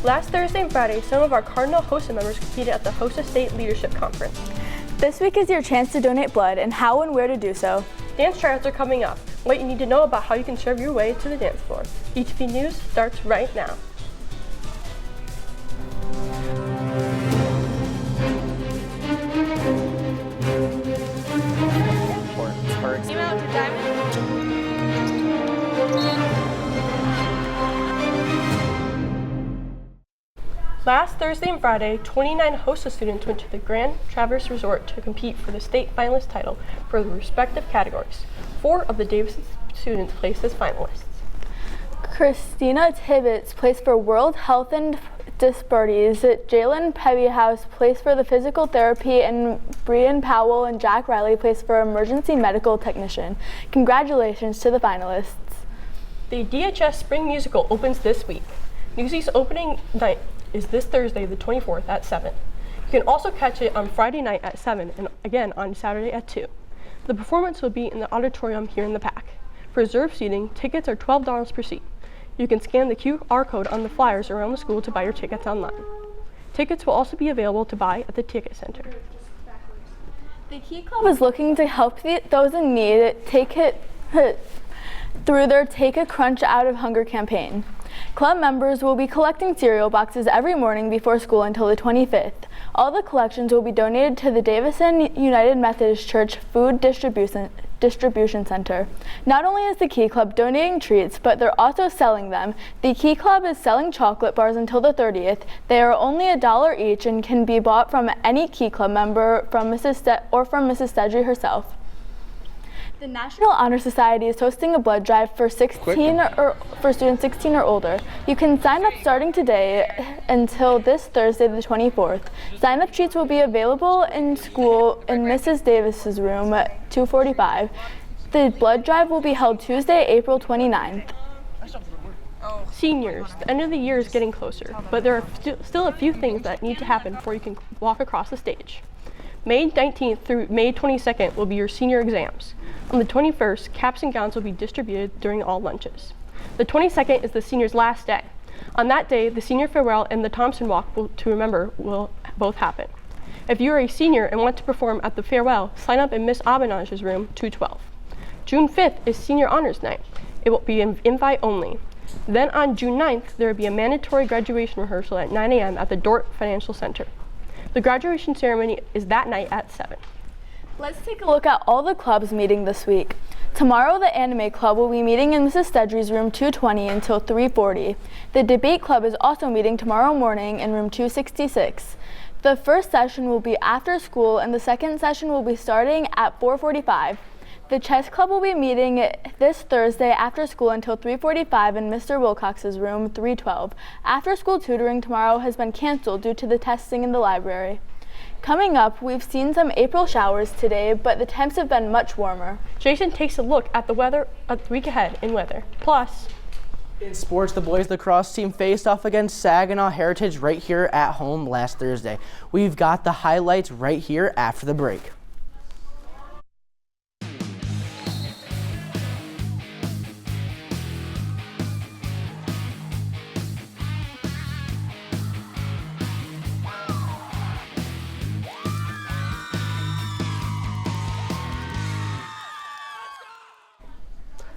Last Thursday and Friday, some of our Cardinal HOSA members competed at the HOSA State Leadership Conference. This week is your chance to donate blood and how and where to do so. Dance tryouts are coming up. What you need to know about how you can serve your way to the dance floor. ETV News starts right now. Last Thursday and Friday, 29 HOSA students went to the Grand Traverse Resort to compete for the state finalist title for the respective categories. 4 of the Davis students placed as finalists. Christina Tibbetts placed for World Health and Disparities, Jalen Pebbyhouse placed for the physical therapy, and Brian Powell and Jack Riley placed for emergency medical technician. Congratulations to the finalists. The DHS Spring Musical opens this week. Newsy's opening night is this Thursday, the 24th at 7. You can also catch it on Friday night at 7 and again on Saturday at 2. The performance will be in the auditorium here in the PAC. For reserved seating, tickets are $12 per seat. You can scan the QR code on the flyers around the school to buy your tickets online. Tickets will also be available to buy at the Ticket Center. The Key Club is looking to help those in need through their Take a Crunch Out of Hunger campaign. Club members will be collecting cereal boxes every morning before school until the 25th. All the collections will be donated to the Davison United Methodist Church Food Distribution Center. Not only is the Key Club donating treats, but they're also selling them. The Key Club is selling chocolate bars until the 30th. They are only $1 each and can be bought from any Key Club member from Mrs. Stedry herself. The National Honor Society is hosting a blood drive for students 16 or older. You can sign up starting today until this Thursday, the 24th. Sign-up sheets will be available in school in Mrs. Davis's room at 245. The blood drive will be held Tuesday, April 29th. Seniors, the end of the year is getting closer, but there are still a few things that need to happen before you can walk across the stage. May 19th through May 22nd will be your senior exams. On the 21st, caps and gowns will be distributed during all lunches. The 22nd is the seniors' last day. On that day, the senior farewell and the Thompson Walk to Remember will both happen. If you are a senior and want to perform at the farewell, sign up in Miss Abenage's room 212. June 5th is Senior Honors Night. It will be invite only. Then on June 9th, there will be a mandatory graduation rehearsal at 9 a.m. at the Dort Financial Center. The graduation ceremony is that night at 7. Let's take a look at all the clubs meeting this week. Tomorrow, the Anime Club will be meeting in Mrs. Stedry's room 220 until 3:40. The Debate Club is also meeting tomorrow morning in room 266. The first session will be after school and the second session will be starting at 4:45. The Chess Club will be meeting this Thursday after school until 3:45 in Mr. Wilcox's room 312. After school tutoring tomorrow has been canceled due to the testing in the library. Coming up, we've seen some April showers today, but the temps have been much warmer. Jason takes a look at the weather a week ahead in weather. Plus, in sports, the boys lacrosse team faced off against Saginaw Heritage right here at home last Thursday. We've got the highlights right here after the break.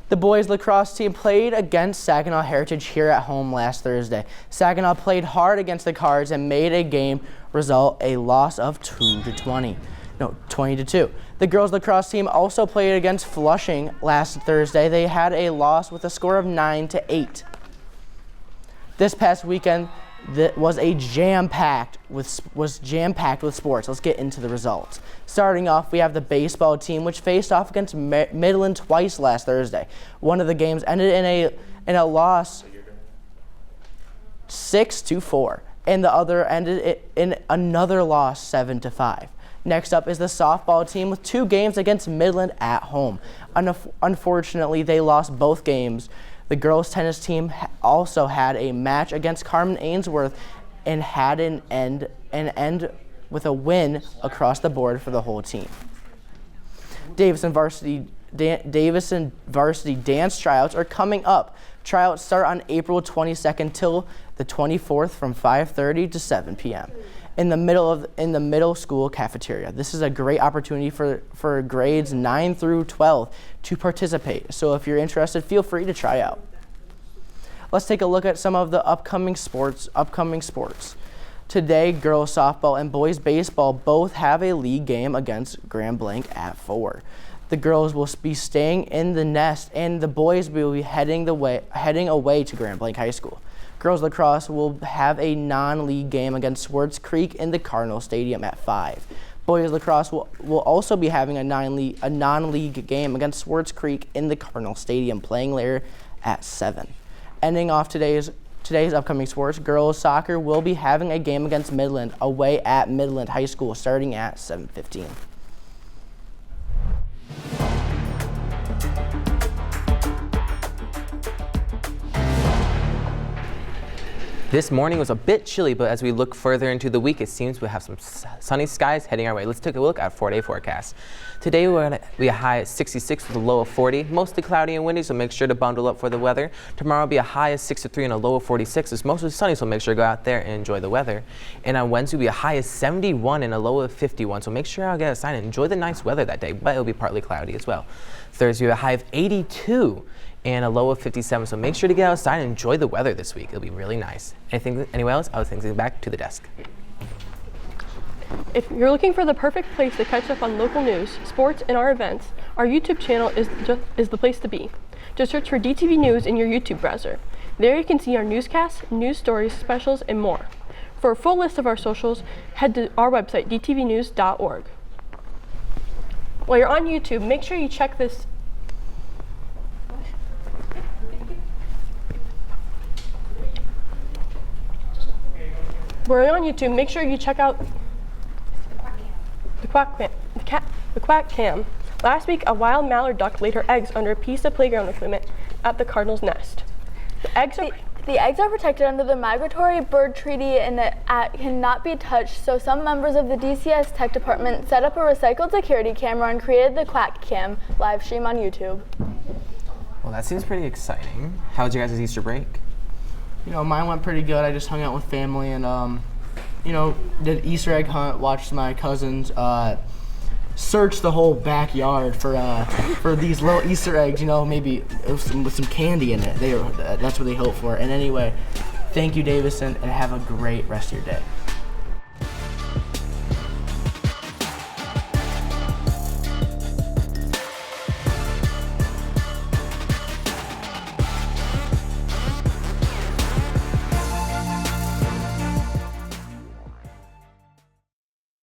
The boys lacrosse team played against Saginaw Heritage here at home last Thursday. Saginaw played hard against the Cards and made a game result a loss of 20-2. The girls lacrosse team also played against Flushing last Thursday. They had a loss with a score of 9-8. This past weekend was jam-packed with sports. Let's get into the results. Starting off, we have the baseball team, which faced off against Midland twice last Thursday. One of the games ended in a loss 6-4, and the other ended in another loss 7-5. Next up is the softball team with 2 games against Midland at home. Unfortunately, they lost both games. The girls tennis team also had a match against Carmen Ainsworth and had an end with a win across the board for the whole team. Davison varsity dance tryouts are coming up. Tryouts start on April 22nd till the 24th from 5:30 to 7 p.m. in the middle school cafeteria. This is a great opportunity for grades 9 through 12 to participate. So if you're interested, feel free to try out. Let's take a look at some of the upcoming sports. Today, girls softball and boys baseball both have a league game against Grand Blanc at 4. The girls will be staying in the nest, and the boys will be heading away to Grand Blanc High School. Girls lacrosse will have a non-league game against Swartz Creek in the Cardinal Stadium at 5. Boys lacrosse will also be having a non-league game against Swartz Creek in the Cardinal Stadium, playing later at 7. Ending off today's upcoming sports, girls soccer will be having a game against Midland away at Midland High School starting at 7:15. This morning was a bit chilly, but as we look further into the week, it seems we'll have some sunny skies heading our way. Let's take a look at 4-day forecast. Today we're going to be a high at 66 with a low of 40, mostly cloudy and windy, so make sure to bundle up for the weather. Tomorrow will be a high of 63 and a low of 46. It's mostly sunny, so make sure to go out there and enjoy the weather. And on Wednesday will be a high of 71 and a low of 51, so make sure I'll get outside and enjoy the nice weather that day, but it'll be partly cloudy as well. Thursday will be a high of 82 and a low of 57, so make sure to get outside and enjoy the weather this week. It'll be really nice. Anyone else? I was thinking back to the desk. If you're looking for the perfect place to catch up on local news, sports, and our events, our YouTube channel is the place to be. Just search for DTV News in your YouTube browser. There you can see our newscasts, news stories, specials, and more. For a full list of our socials, head to our website, dtvnews.org. While you're on YouTube, make sure you check this. While you're on YouTube, make sure you check out the quack cam. Last week, a wild mallard duck laid her eggs under a piece of playground equipment at the Cardinal's nest. The eggs are protected under the Migratory Bird Treaty and cannot be touched, so some members of the DCS Tech Department set up a recycled security camera and created the quack cam live stream on YouTube. Well, that seems pretty exciting. How was your guys' Easter break? Mine went pretty good. I just hung out with family and, did Easter egg hunt, watched my cousins search the whole backyard for these little Easter eggs, maybe with some candy in it. That's what they hope for. And anyway, thank you, Davison, and have a great rest of your day.